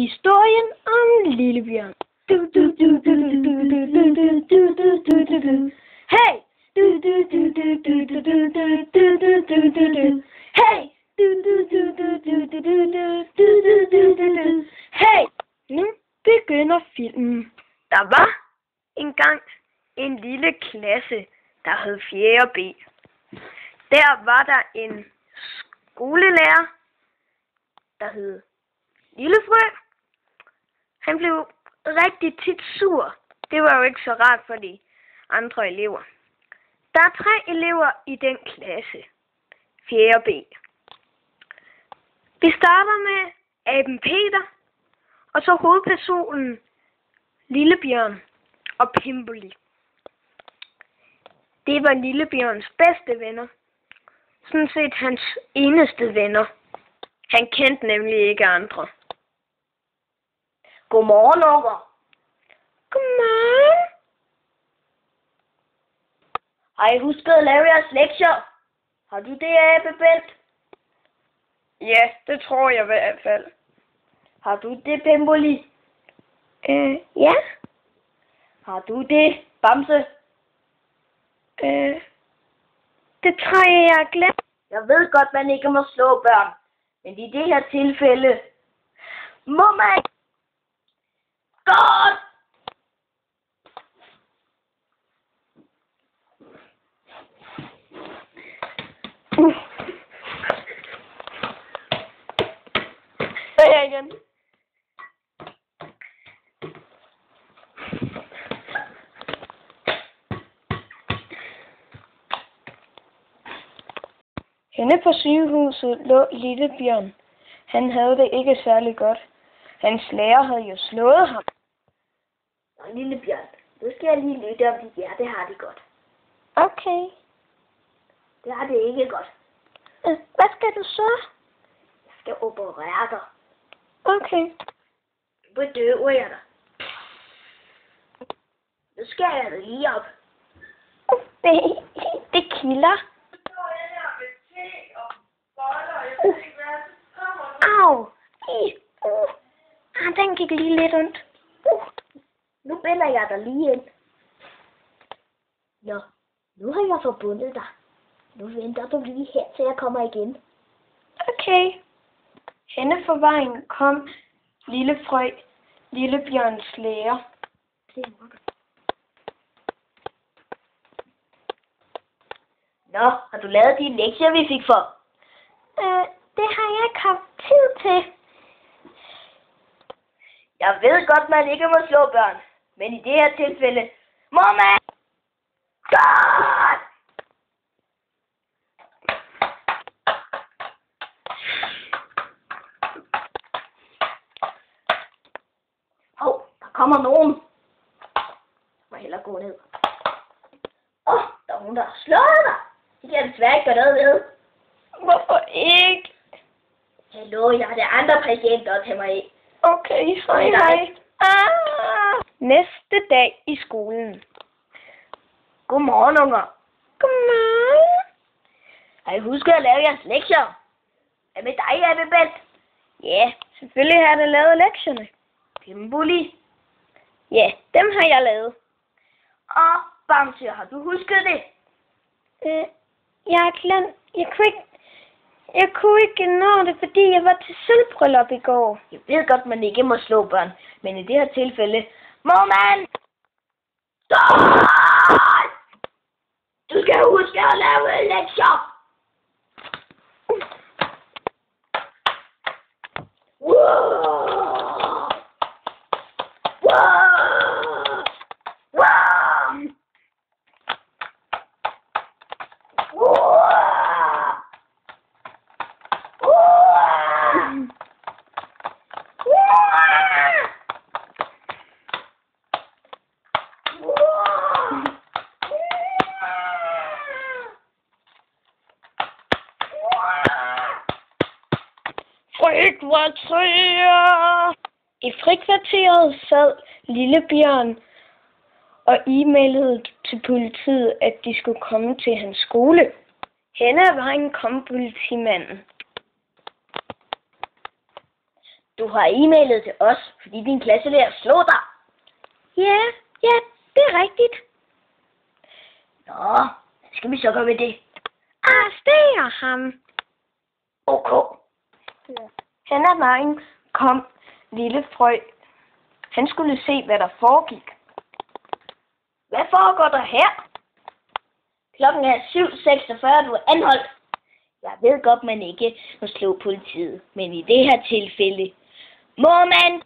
Historien om Lillebjørn. Hey! Hey! Hey! Nu begynder filmen. Der var engang en lille klasse, der hed 4. B. Der var der en skolelærer, der hed Lillefrø. Han blev rigtig tit sur. Det var jo ikke så rart for de andre elever. Der er 3 elever i den klasse. 4. B. Vi starter med aben Peter, og så hovedpersonen Lillebjørn og Pimboli. Det var Lillebjørns bedste venner. Sådan set hans eneste venner. Han kendte nemlig ikke andre. Godmorgen, unger. Godmorgen. Har I husket at lave jeres lektier? Har du det, Abe Bent? Ja, det tror jeg i hvert fald. Har du det, Pimboli? Ja. Har du det, Bamse? Det tror jeg har glemt. Jeg ved godt, man ikke må slå børn. Men i det her tilfælde må man godt. Så her igen. Henne på sygehuset lå Lillebjørn. Han havde det ikke særlig godt. Hans lærer havde jo slået ham. Nå, Lillebjørn, nu skal jeg lige lytte om dit hjerte har det godt. Okay. Det har det ikke godt. Hvad skal du så? Jeg skal operere dig. Okay. Nu bedøver jeg dig. Nu skal jeg dig lige op. Det kilder. Au! Den gik lige lidt ondt. Nu binder jeg dig lige ind. Nå, nu har jeg forbundet dig. Nu venter du lige her, til jeg kommer igen. Okay. Henne for vejen kom Lillefrø, Lillebjørns lærer. Nå, har du lavet de lektier, vi fik for? Det har jeg ikke haft tid til. Jeg ved godt, man ikke må slå børn. Men i det her tilfælde må man godt! Hov, der kommer nogen. Jeg må hellere gå ned. Der er nogen, der har slået dig. Det kan jeg desværre ikke gøre noget ved. Hvorfor ikke? Hallo, jeg har det andre patienter til mig i. Okay, hej. Næste dag i skolen. Godmorgen, unger. Godmorgen. Har I husket at lave jeres lektier? Hvad med dig, Abe Bent? Ja, selvfølgelig har jeg lavet lektierne. Pimboli? Ja, dem har jeg lavet. Og Bamse, har du husket det? Jeg har glemt. Jeg kunne ikke nå det, fordi jeg var til sølvbryllup i går. Jeg ved godt, man ikke må slå børn, men i det her tilfælde må man godt! Du skal huske at lave lektier! Wow! Wow! Wow! Frikvarter! I frikvarteret sad Lillebjørn og e-mailede til politiet, at de skulle komme til hans skole. Hen ad vejen kom politimanden. Du har e-mailet til os, fordi din klasselærer slog dig. Ja, det er rigtigt. Nå, hvad skal vi så gøre med det? Arrestere ham. OK. Han ad vejen kom lille frø. Han skulle se, hvad der foregik. Hvad foregår der her? Klokken er 7:46, du er anholdt. Jeg ved godt, man ikke må slå politiet, men i det her tilfælde må man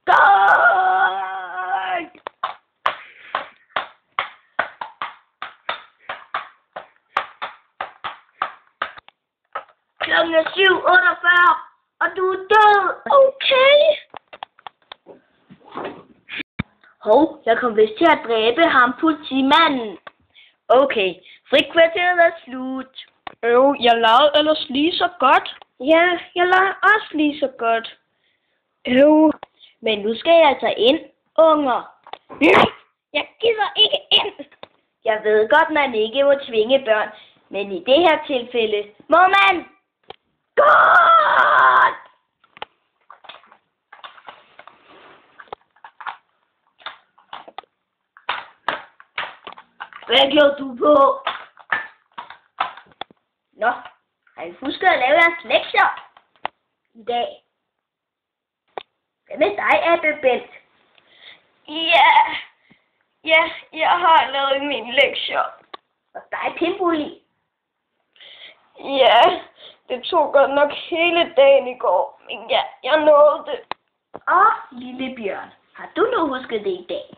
godt. Klokken er 7:48, og du er død. Okay. Hov, jeg kom vist til at dræbe ham, politimanden. Okay, frikvarteret er slut. Jeg legede ellers lige så godt. Ja, jeg leger også lige så godt. Men nu skal jeg altså ind, unger. Nej, jeg gider ikke ind. Jeg ved godt, man ikke må tvinge børn, men i det her tilfælde må man godt. Hvad gjorde du på? Nå, har I husket at lave jeres lektier i dag? Hvad med dig, Abbe-Bent? Ja, jeg har lavet mine lektier. Og dig, Pimbuli? Ja, det tog godt nok hele dagen i går, men ja, jeg nåede det. Lille Bjørn, har du nu husket det i dag?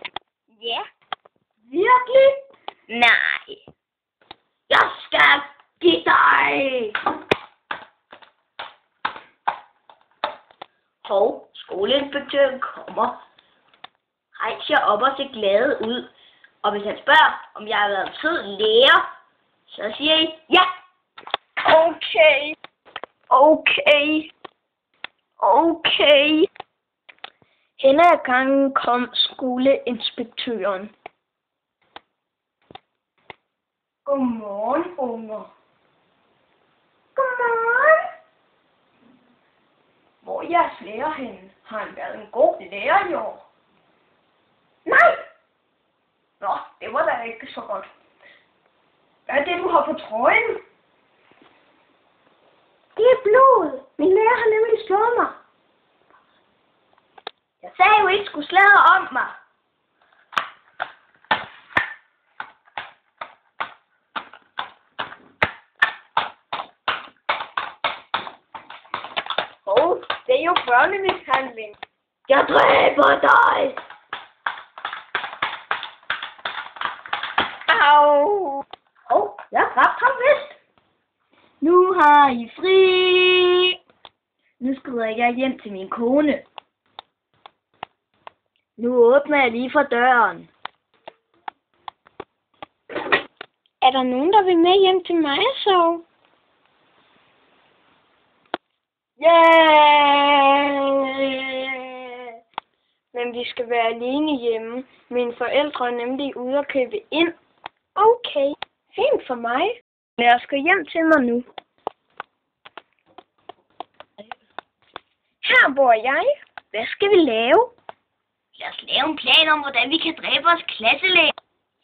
Ja. Virkelig? Nej. Jeg skal give dig. Hov, skoleinspektøren kommer. Hejs jer op og se glade ud. Og hvis han spørger, om jeg har været en sød lærer, så siger I ja. Okay. Hen ad gangen kom skoleinspektøren. Godmorgen, unger. Godmorgen. Hvor er jeres lærer henne? Har han været en god lærer i år? Nej. Nå, det var da ikke så godt. Hvad er det, du har på trøjen? Det er blod. Min lærer har nemlig slået mig. Jeg sagde jo ikke, skulle sladre om mig. Det er jo børnemishandling. Jeg dræber dig. Au. Jeg dræbte ham vist. Nu har I fri. Nu skrider jeg hjem til min kone. Nu åbner jeg lige for døren. Er der nogen, der vil med hjem til mig så? Men vi skal være alene hjemme. Mine forældre er nemlig ude at købe ind. Okay, fint for mig. Lad os gå hjem til mig nu. Her bor jeg. Hvad skal vi lave? Lad os lave en plan om, hvordan vi kan dræbe vores klasselærer.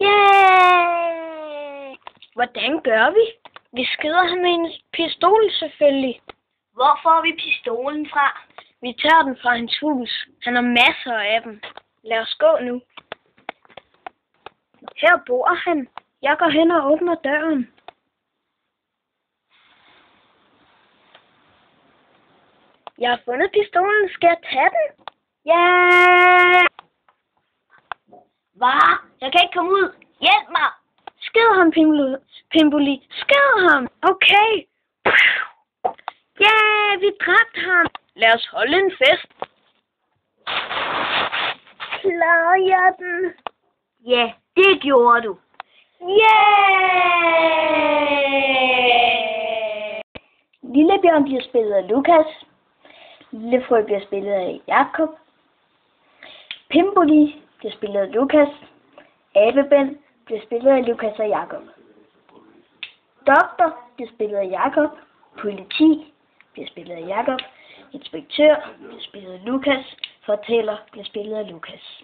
Yeah! Hvordan gør vi? Vi skyder ham med en pistol selvfølgelig. Hvor får vi pistolen fra? Vi tager den fra hans hus. Han har masser af dem. Lad os gå nu. Her bor han. Jeg går hen og åbner døren. Jeg har fundet pistolen. Skal jeg tage den? Ja! Hvad? Jeg kan ikke komme ud. Hjælp mig! Skyd ham, Pimbuli. Skyd ham. Okay. Ja, vi dræbte ham. Lad os holde en fest. Klarer jeg den? Ja, det gjorde du. Yeah! Lille Bjørn bliver spillet af Lukas. Lille Frø bliver spillet af Jakob. Pimbuli bliver spillet af Lukas. Abbe-Bent bliver spillet af Lukas og Jakob. Doktor bliver spillet af Jakob. Politi bliver spillet af Jakob. Inspektør bliver spillet af Lukas. Fortæller bliver spillet af Lukas.